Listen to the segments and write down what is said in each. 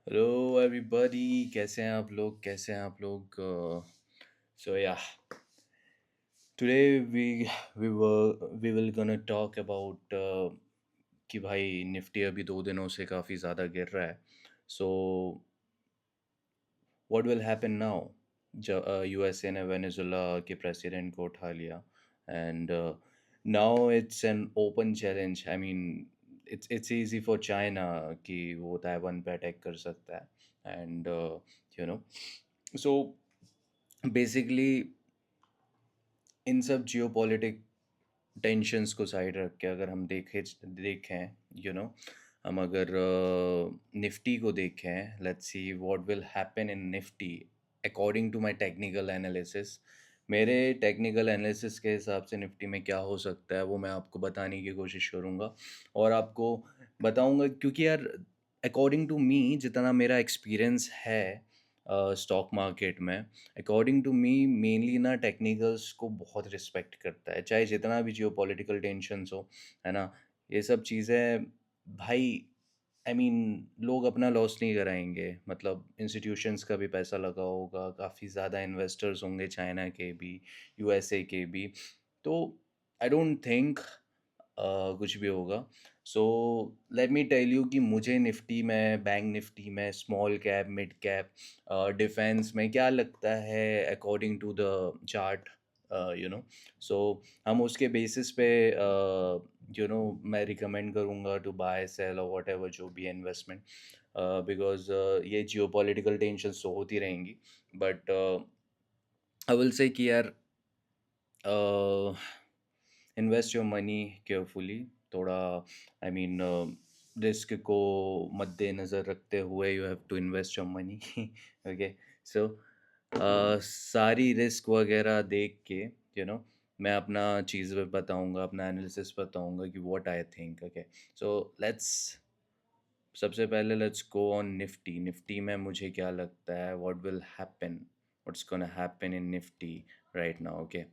Hello everybody, कैसे हैं आप लोग? So yeah today we we will gonna talk about कि भाई निफ्टी अभी 2 दिनों से काफ़ी ज़्यादा गिर रहा है. So what will happen now? USA ने वेनेजुला के प्रेसिडेंट को उठा लिया and now it's an open challenge. I mean it's easy for China कि वो ताइवान पे अटैक कर सकता है and you know. So basically इन सब जियोपॉलिटिक टेंशन्स को साइड रख के अगर हम देखें हम अगर निफ्टी को देखें, let's see what will happen in Nifty according to my technical analysis. मेरे टेक्निकल एनालिसिस के हिसाब से निफ्टी में क्या हो सकता है वो मैं आपको बताने की कोशिश करूँगा और आपको बताऊँगा, क्योंकि यार अकॉर्डिंग टू मी जितना मेरा एक्सपीरियंस है स्टॉक मार्केट में, अकॉर्डिंग टू मी मेनली ना टेक्निकल्स को बहुत रिस्पेक्ट करता है, चाहे जितना भी जियोपॉलिटिकल टेंशन्स हो, है ना. ये सब चीज़ें भाई, आई मीन लोग अपना लॉस नहीं कराएंगे. मतलब इंस्टीट्यूशंस का भी पैसा लगा होगा, काफ़ी ज़्यादा इन्वेस्टर्स होंगे, चाइना के भी, यूएसए के भी. तो आई डोंट थिंक कुछ भी होगा. So let me tell you कि मुझे निफ्टी में, बैंक निफ्टी में, small cap, mid cap, defence में क्या लगता है according to the chart. You know so हम उसके बेसिस पे मैं रिकमेंड करूँगा टू बाय सेल और वॉट एवर जो भी इन्वेस्टमेंट, बिकॉज ये जियो पॉलिटिकल टेंशन तो होती रहेंगी. बट आई विल से कि यार इन्वेस्ट योर मनी केयरफुली, थोड़ा. आई मीन रिस्क को मद्देनज़र रखते हुए you have to invest your money. Okay. So सारी रिस्क वगैरह देख के मैं अपना चीज़ बताऊंगा, अपना एनालिसिस बताऊंगा कि what I think. Okay. So let's सबसे पहले let's go on Nifty. Nifty में मुझे क्या लगता है, what will happen, what's gonna happen in Nifty right now. Okay.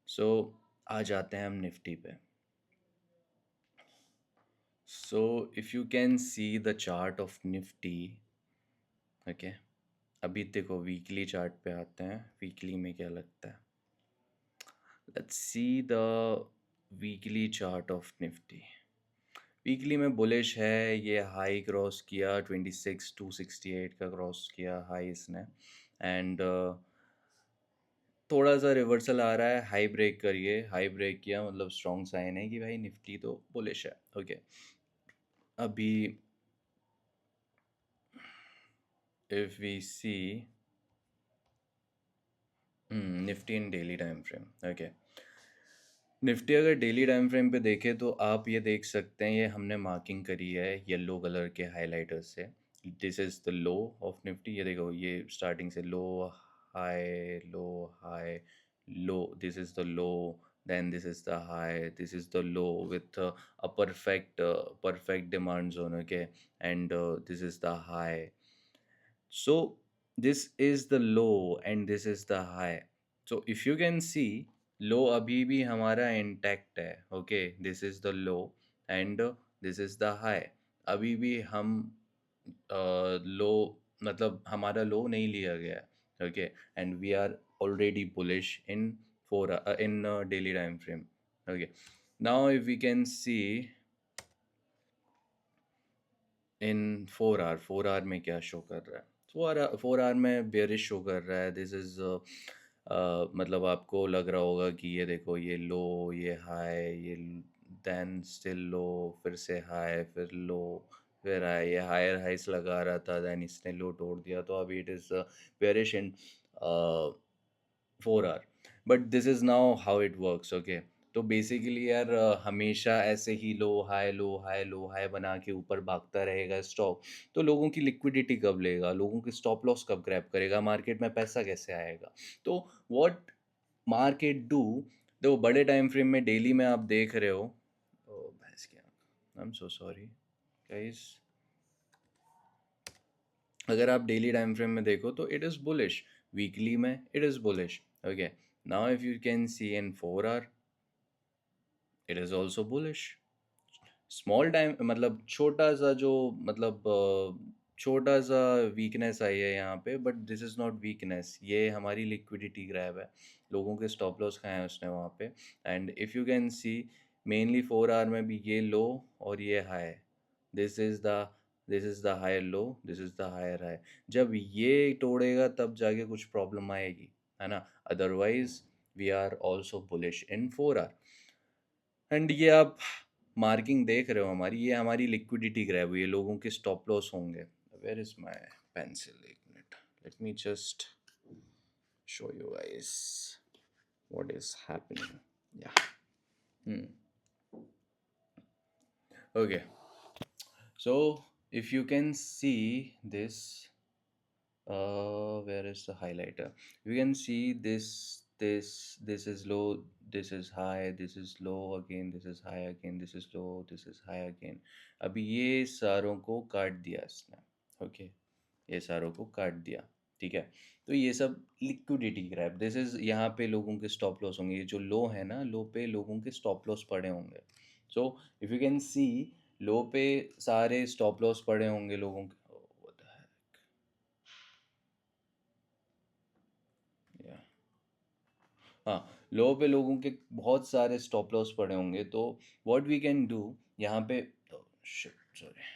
So आ जाते हैं हम निफ्टी पे. So if you can see the chart of Nifty. Okay. अभी देखो वीकली चार्ट पे आते हैं, वीकली में क्या लगता है. Let's see the weekly chart of Nifty. Weekly में बुलिश है, ये हाई क्रॉस किया, 26,268 का क्रॉस किया हाई इसने. एंड थोड़ा सा रिवर्सल आ रहा है, हाई ब्रेक करिए, हाई ब्रेक किया मतलब स्ट्रॉन्ग साइन है कि भाई निफ्टी तो बुलिश है. ओके. अभी if we see Nifty in daily time frame. Okay. Nifty अगर डेली टाइम फ्रेम पे देखें तो आप ये देख सकते हैं, ये हमने मार्किंग करी है येलो कलर के हाइलाइटर से. This is the low of Nifty. ये देखो, ये स्टार्टिंग से low high low, this is the low, then this is the high, this is the low with a perfect demand zone. Okay. And this is the high. So this is the low and this is the high. So if you can see, low अभी भी हमारा intact है. Okay, this is the low and this is the high. अभी भी हम low, मतलब हमारा low नहीं लिया गया है. Okay, and we are already bullish in daily time frame. Okay. Now if we can see in 4 hour में क्या शो कर रहा है. 4 आवर में बेयरिश शो कर रहा है. दिस इज़ मतलब आपको लग रहा होगा कि ये देखो, ये लो, ये हाई, ये देन स्टिल लो, फिर से हाई, फिर लो, फिर हाई. ये हायर हाइस लगा रहा था, देन इसने लो तोड़ दिया, तो अभी it is bearish in 4 hour. But this is now how it works. Okay. तो बेसिकली यार हमेशा ऐसे ही low high low high low high बना के ऊपर भागता रहेगा स्टॉक, तो लोगों की लिक्विडिटी कब लेगा, लोगों की स्टॉप लॉस कब ग्रैब करेगा, मार्केट में पैसा कैसे आएगा. तो व्हाट मार्केट डू, देखो बड़े टाइम फ्रेम में डेली में आप देख रहे हो. ओ भैंस क्या, I am so sorry guys. अगर आप डेली टाइम फ्रेम में देखो तो इट इज़ बुलिश, वीकली में it is bullish. Okay. Now if you can see in 4 hour, it is also bullish. Small time मतलब छोटा सा जो, मतलब छोटा सा वीकनेस आई है यहाँ पे, but this is not weakness, ये हमारी लिक्विडिटी ग्रैब है। लोगों के स्टॉप लॉस खाए हैं उसने वहाँ पे। And if you can see, mainly 4 hour में भी ये लो और ये high, this is the this is the higher low, this is the higher high. जब ये तोड़ेगा तब जाके कुछ प्रॉब्लम आएगी, है ना। Otherwise we are also bullish in 4 hour. And ये आप मार्किंग देख रहे हो हमारी, ये हमारी लिक्विडिटी ग्रैब हुई है, लोगों के स्टॉप लॉस होंगे। वेयर इज माय पेंसिल, एक minute, let me just show you guys what is happening. या okay, so if you can see this, where is the highlighter, you can see this is low, this is high, this is low again, this is high again, this is low, this is high again। अभी ये सारों को काट दिया इसने। Okay, ये सारों को काट दिया, ठीक है। तो ये सब लिक्विडिटी ग्रैब, दिस इज, यहाँ पे लोगों के स्टॉप लॉस होंगे, ये जो लो है ना, लो पे लोगों के स्टॉप लॉस पड़े होंगे। So if you can see, low पे सारे स्टॉप लॉस पड़े होंगे लोगों के। Oh, what the heck? Yeah. हाँ, लो पे लोगों के बहुत सारे स्टॉप लॉस पड़े होंगे, तो व्हाट वी कैन डू यहाँ पे, shit sorry,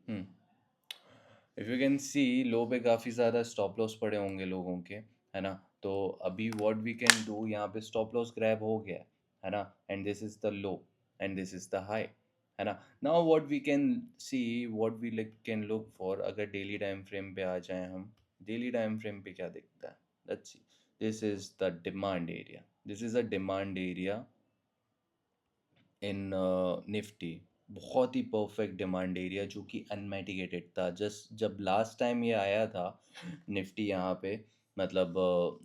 hmm, if you can see, low पे काफ़ी ज़्यादा स्टॉप लॉस पड़े होंगे लोगों के, है ना। तो अभी व्हाट वी कैन डू, यहाँ पे स्टॉप लॉस ग्रैब हो गया है ना, and this is the low and this is the high, है ना। Now what we can see, what we can look for, अगर डेली टाइम फ्रेम पे आ जाएं हम, डेली टाइम फ्रेम पे क्या दिखता है, let's C. This is the demand area, this is a demand area in Nifty. बहुत ही परफेक्ट डिमांड एरिया जो कि अनमेटिगेटेड था। जस्ट जब लास्ट टाइम ये आया था निफ्टी यहाँ पे, मतलब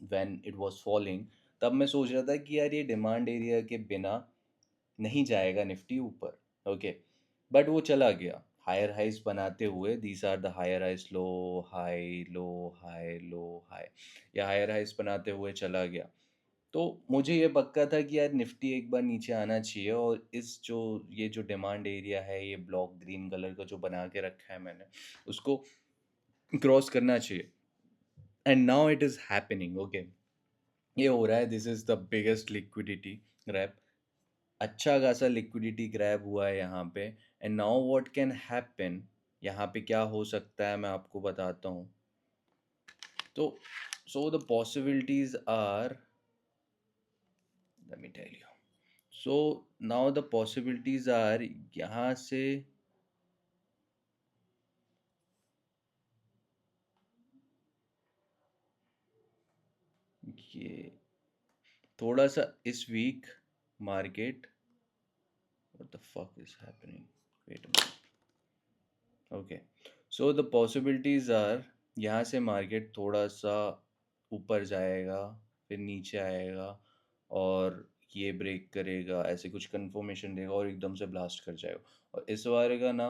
व्हेन इट वाज फॉलिंग, तब मैं सोच रहा था कि यार ये डिमांड एरिया के बिना नहीं जाएगा निफ्टी ऊपर। ओके, बट वो चला गया हायर हाइज बनाते हुए। These are the higher highs, low high low high low high, या हायर हाइज बनाते हुए चला गया। तो मुझे ये पक्का था कि यार निफ्टी एक बार नीचे आना चाहिए, और इस जो ये जो डिमांड एरिया है, ये ब्लॉक ग्रीन कलर का जो बना के रखा है मैंने, उसको क्रॉस करना चाहिए। And now it is happening. Okay, ये हो रहा है, this is the biggest liquidity grab, अच्छा खासा लिक्विडिटी ग्रैब हुआ है यहाँ पे। And now what can happen, यहाँ पे क्या हो सकता है मैं आपको बताता हूँ। तो so the possibilities are, let me tell you. So now the possibilities are, यहाँ से ये थोड़ा सा इस week market, what the fuck is happening, wait a minute. Okay, so the possibilities are, यहाँ से मार्केट थोड़ा सा ऊपर जाएगा, फिर नीचे आएगा, और ये ब्रेक करेगा, ऐसे कुछ कंफर्मेशन देगा और एकदम से ब्लास्ट कर जाएगा। और इस बार का ना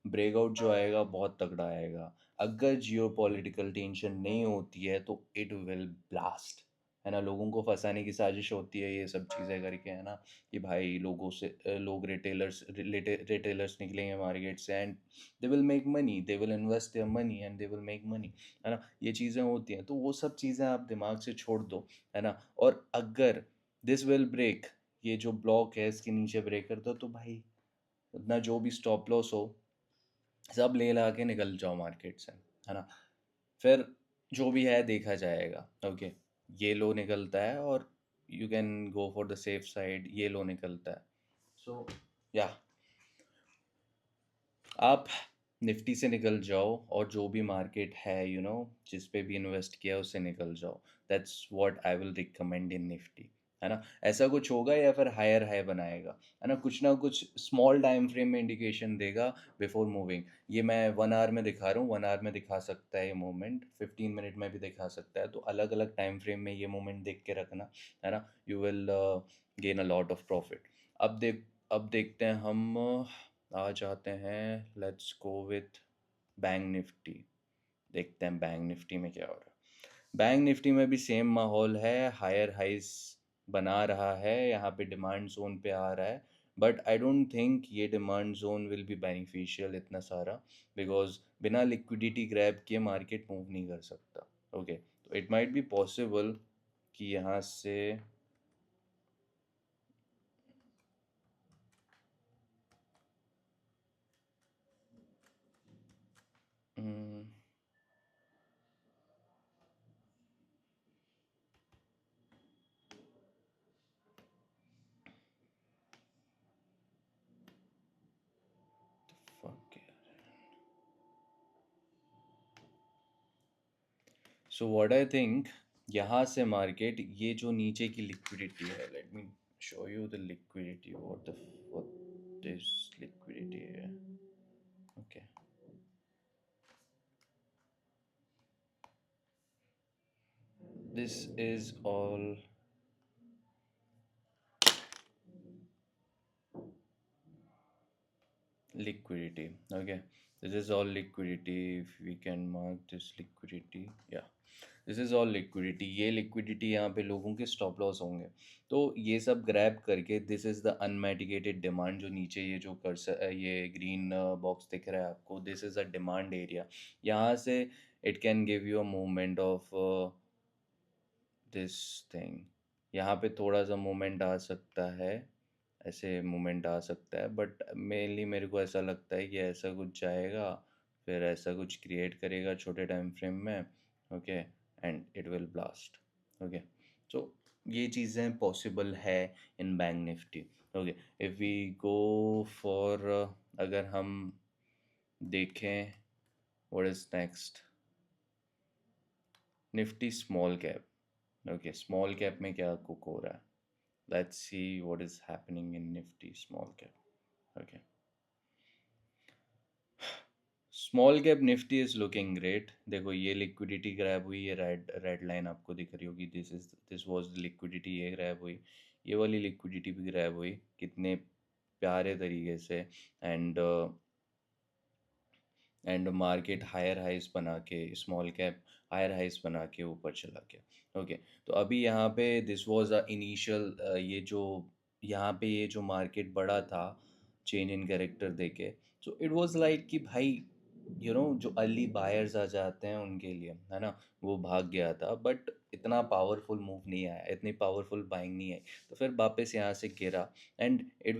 ब्रेकआउट जो आएगा बहुत तगड़ा आएगा। अगर जियो पॉलिटिकल टेंशन नहीं होती है तो इट विल ब्लास्ट, है ना। लोगों को फंसाने की साजिश होती है ये सब चीज़ें करके, है ना, कि भाई लोगों से लोग रिटेलर्स निकलेंगे मार्केट से, and they will make money, they will invest their money and they will make money, है ना। ये चीज़ें होती हैं, तो वो सब चीज़ें आप दिमाग से छोड़ दो, है ना। और अगर दिस विल ब्रेक, ये जो ब्लॉक है इसके नीचे ब्रेक कर दो, तो भाई अपना जो भी स्टॉप लॉस हो सब ले ला के निकल जाओ मार्केट से, है ना। फिर जो भी है देखा जाएगा। ओके, ये लो निकलता है और you can go for the safe side, ये लो निकलता है। सो या आप निफ्टी से निकल जाओ, और जो भी मार्केट है जिस पे भी इन्वेस्ट किया उससे निकल जाओ। That's what I will recommend in Nifty, है ना। ऐसा कुछ होगा या फिर हायर हाई बनाएगा, है ना कुछ स्मॉल टाइम फ्रेम में इंडिकेशन देगा बिफोर मूविंग। ये मैं 1 आवर में दिखा रहा हूँ, 1 आवर में दिखा सकता है ये मूवमेंट, 15 मिनट में भी दिखा सकता है। तो अलग अलग टाइम फ्रेम में ये मूवमेंट देख के रखना, है ना। You will gain a lot of profit. अब देखते हैं हम, आ जाते हैं, let's go with bank Nifty. देखते हैं बैंक निफ्टी में क्या हो रहा है। बैंक निफ्टी में भी सेम माहौल है, हायर हाइस बना रहा है, यहाँ पे डिमांड जोन पे आ रहा है, बट आई डोंट थिंक ये demand zone will be beneficial इतना सारा, बिकॉज बिना लिक्विडिटी ग्रैब के मार्केट मूव नहीं कर सकता। ओके, तो इट माइट बी पॉसिबल कि यहाँ से सो व्हाट आई थिंक, यहाँ से मार्केट ये जो नीचे की लिक्विडिटी है, let me show you the liquidity, what this liquidity है। Okay, this is all liquidity. Okay, this is all liquidity. If we can mark this liquidity, yeah, this is all liquidity. ये liquidity यहाँ पे लोगों के stop loss होंगे, तो ये सब ग्रैब करके दिस इज़ द अनमेटिगेटेड डिमांड। जो नीचे ये जो ये ग्रीन बॉक्स दिख रहा है आपको, this is a demand area. यहाँ से it can give you a movement of this thing. यहाँ पे थोड़ा सा मूवमेंट आ सकता है, ऐसे मूवमेंट आ सकता है, बट मेनली मेरे को ऐसा लगता है कि ऐसा कुछ जाएगा, फिर ऐसा कुछ क्रिएट करेगा छोटे टाइम फ्रेम में। Okay, and it will blast. Okay, so ये चीज़ें पॉसिबल है in bank Nifty. Okay, if we go for, अगर हम देखें what is next, Nifty small cap. Okay, small cap में क्या कुक हो रहा है, let's see what is happening in Nifty small cap. Okay, small cap Nifty is looking great. देखो ये लिक्विडिटी ग्रैब हुई, ये रेड रेड लाइन आपको दिख रही होगी, दिस वाज लिक्विडिटी, ये ग्रैब हुई, ये वाली लिक्विडिटी भी ग्रैब हुई कितने प्यारे तरीके से। एंड एंड मार्केट हायर हाइस बना के, स्मॉल कैप हायर हाइस बना के ऊपर चला गया। ओके, तो अभी यहाँ पे दिस वाज अ इनिशियल, ये जो यहाँ पे ये जो मार्केट बड़ा था चेंज इन कैरेक्टर देके, सो इट वाज लाइक कि भाई जो अर्ली बायर्स आ जाते हैं उनके लिए, है ना, वो भाग गया था, बट इतना पावरफुल मूव नहीं आया, इतनी पावरफुल बाइंग नहीं आई, तो फिर वापस यहाँ से गिरा। And it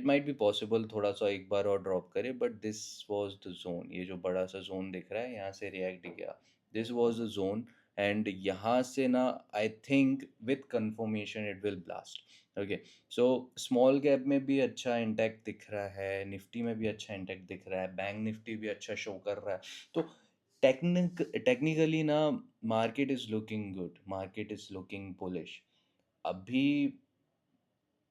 might be possible थोड़ा सा एक बार और ड्रॉप करे, but this was the zone. ये जो बड़ा सा जोन दिख रहा है, यहाँ से रिएक्ट किया, this was the zone. And यहाँ से ना, I think with confirmation it will blast. Okay, so small cap में भी अच्छा इंटैक्ट दिख रहा है, निफ्टी में भी अच्छा इंटैक्ट दिख रहा है, बैंक निफ्टी भी अच्छा शो कर रहा है। तो टेक्निकली ना, market is looking good, market is looking bullish. अभी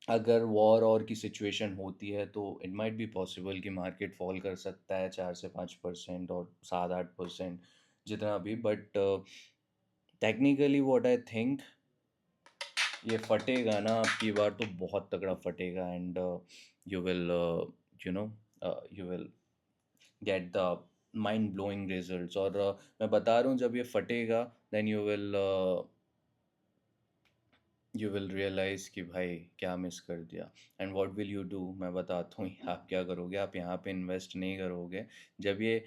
अगर वॉर और की सिचुएशन होती है तो इट माइट बी पॉसिबल कि मार्केट फॉल कर सकता है 4 से 5% और 7-8% जितना भी, but technically what I think, ये फटेगा ना आपकी बार तो बहुत तगड़ा फटेगा। And you will you know you will get the mind blowing results. और मैं बता रहा हूँ, जब ये फटेगा देन यू विल रियलाइज़ कि भाई क्या मिस कर दिया। And what will you do, मैं बताता हूँ आप क्या करोगे। आप यहाँ पे इन्वेस्ट नहीं करोगे, जब ये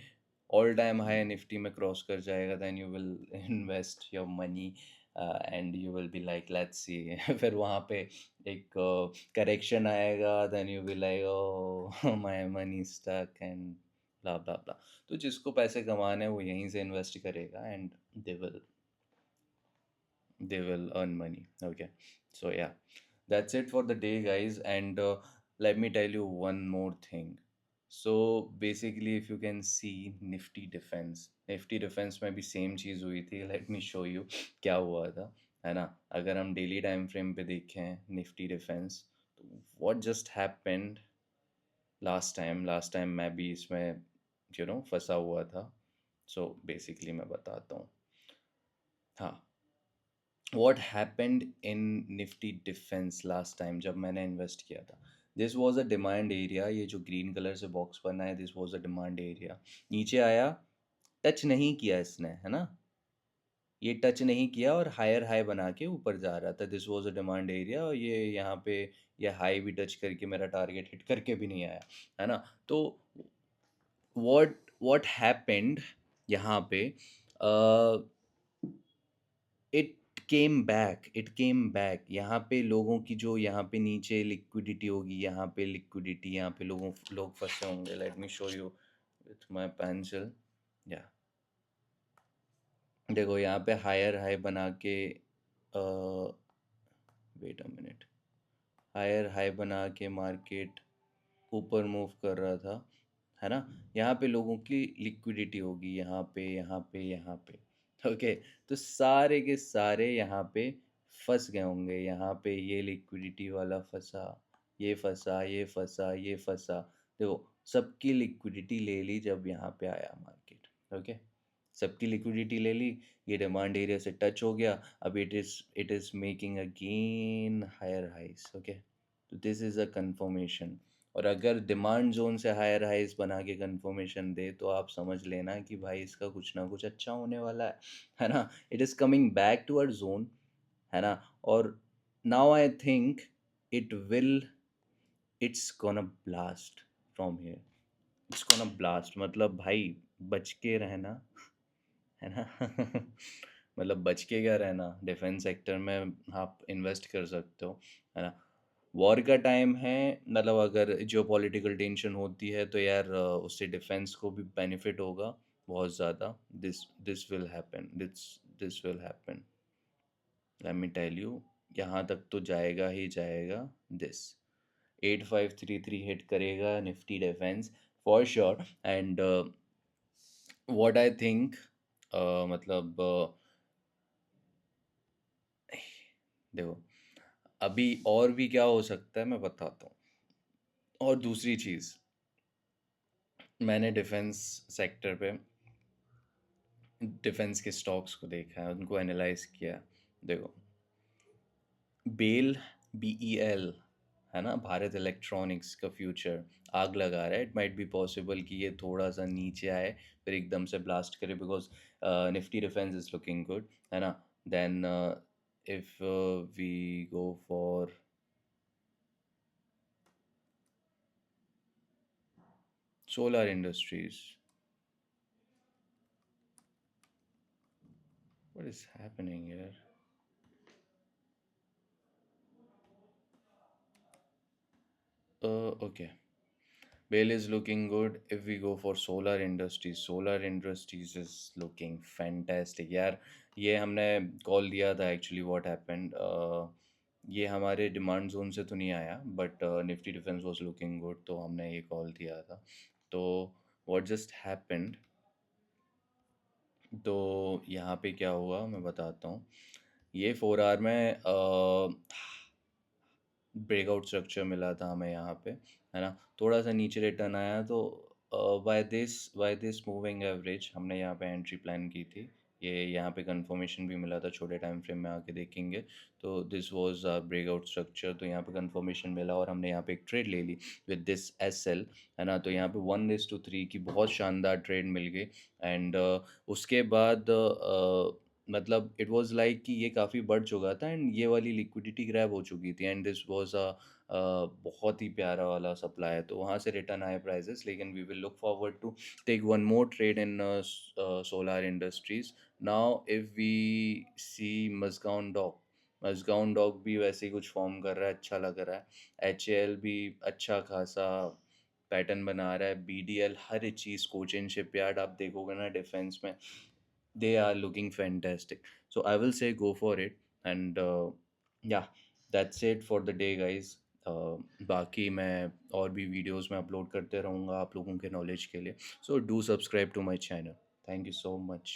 ऑल टाइम हाई निफ्टी में क्रॉस कर जाएगा then you will invest your money, and you will be like let's see फिर वहाँ पे एक करेक्शन आएगा, then you will like oh my money stuck and blah blah blah. तो जिसको पैसे कमाने हैं वो यहीं से इन्वेस्ट करेगा, and they will they will earn money. Okay, so yeah, that's it for the day, guys. And let me tell you one more thing. So basically, if you can see Nifty Defense में भी same चीज़ हुई थी। Let me show you क्या हुआ था, है ना। अगर हम डेली टाइम फ्रेम पे देखें निफ्टी डिफेंस, तो what just happened last time मैं भी इसमें फंसा हुआ था। सो बेसिकली मैं बताता हूँ। हाँ, what happened in Nifty defence last time जब मैंने इन्वेस्ट किया था, this was a demand area. ये जो ग्रीन कलर से बॉक्स बना है, this was a demand area. नीचे आया, टच नहीं किया इसने, है ना, ये टच नहीं किया और हायर हाई बना के ऊपर जा रहा था। This was a demand area और ये यहाँ पे ये हाई भी टच करके मेरा टारगेट हिट करके भी नहीं आया, है ना? तो व्हाट व्हाट हैपेंड यहाँ पे, इट केम बैक यहाँ पे। लोगों की जो यहाँ पे नीचे लिक्विडिटी होगी, यहाँ पे लिक्विडिटी, यहाँ पे लोग फंसे होंगे। Let me show you with my pencil. या देखो यहाँ पे हायर हाई बना के, wait a minute, higher high बना के मार्केट ऊपर मूव कर रहा था, है ना? यहाँ पे लोगों की लिक्विडिटी होगी, यहाँ पे, यहाँ पे, यहाँ पे। ओके, तो सारे के सारे यहाँ पे फंस गए होंगे। यहाँ पे ये लिक्विडिटी वाला फंसा, ये फंसा, ये फंसा, ये फंसा। देखो, सबकी लिक्विडिटी ले ली जब यहाँ पे आया मार्केट। ओके, सबकी लिक्विडिटी ले ली, ये डिमांड एरिया से टच हो गया। अब it is making again higher highs. Okay, तो दिस इज अ कंफर्मेशन। और अगर डिमांड जोन से हायर हाइस बना के कंफर्मेशन दे तो आप समझ लेना कि भाई इसका कुछ ना कुछ अच्छा होने वाला है ना? It is coming back to our zone, है ना? और now I think it will, it's gonna blast from here. It's gonna blast, मतलब भाई बच के रहना, है ना? मतलब बच के क्या रहना, डिफेंस सेक्टर में आप इन्वेस्ट कर सकते हो, है ना? वॉर का टाइम है, मतलब अगर जियो पॉलिटिकल टेंशन होती है तो यार उससे डिफेंस को भी बेनिफिट होगा बहुत ज़्यादा। This this will happen, this will happen, let me tell you. यहाँ तक तो जाएगा ही जाएगा। दिस 8533 हिट करेगा Nifty defence for sure. And what I think, मतलब देखो, अभी और भी क्या हो सकता है मैं बताता हूँ। और दूसरी चीज़, मैंने डिफेंस सेक्टर पे डिफेंस के स्टॉक्स को देखा है, उनको एनालाइज किया है। देखो, बेल, BEL, है ना, भारत इलेक्ट्रॉनिक्स का फ्यूचर आग लगा रहा है। इट माइट बी पॉसिबल कि ये थोड़ा सा नीचे आए फिर एकदम से ब्लास्ट करे, because Nifty defence is looking good, है ना? Then if we go for solar industries, what is happening here? Okay. Bale is looking good. If we go for solar industries is looking fantastic. यार, ये हमने call दिया था actually. What happened, ये हमारे demand zone से तो नहीं आया, but Nifty defence was looking good, तो हमने ये कॉल दिया था। तो व्हाट जस्ट हैपेंड, तो यहाँ पे क्या हुआ मैं बताता हूँ। ये 4 आवर में ब्रेकआउट स्ट्रक्चर मिला था हमें यहाँ पे, है ना? थोड़ा सा नीचे रिटर्न आया तो बाय दिस मूविंग एवरेज हमने यहाँ पे एंट्री प्लान की थी। ये यहाँ पे कंफर्मेशन भी मिला था, छोटे टाइम फ्रेम में आके देखेंगे तो दिस वाज ब्रेकआउट स्ट्रक्चर। तो यहाँ पे कंफर्मेशन मिला और हमने यहाँ पे एक ट्रेड ले ली विद दिस SL, है ना? तो यहाँ पे 1:3 की बहुत शानदार ट्रेड मिल गई। एंड उसके बाद मतलब इट वाज लाइक कि ये काफ़ी बढ़ चुका था एंड ये वाली लिक्विडिटी ग्रैब हो चुकी थी एंड दिस वाज बहुत ही प्यारा वाला सप्लाई है, तो वहाँ से रिटर्न आए प्राइजेस। लेकिन we will look forward to take one more trade in Solar Industries. Now if we see Mazagon Dock भी वैसे ही कुछ फॉर्म कर रहा है, अच्छा लग रहा है। HAL भी अच्छा खासा पैटर्न बना रहा है। BDL, हर चीज़, कोचिन शिपयार्ड आप देखोगे ना डिफेंस में, they are looking fantastic. So I will say go for it. And yeah, that's it for the day, guys. बाकी मैं और भी वीडियोस में अपलोड करते रहूँगा आप लोगों के नॉलेज के लिए, so do subscribe to my channel. Thank you so much.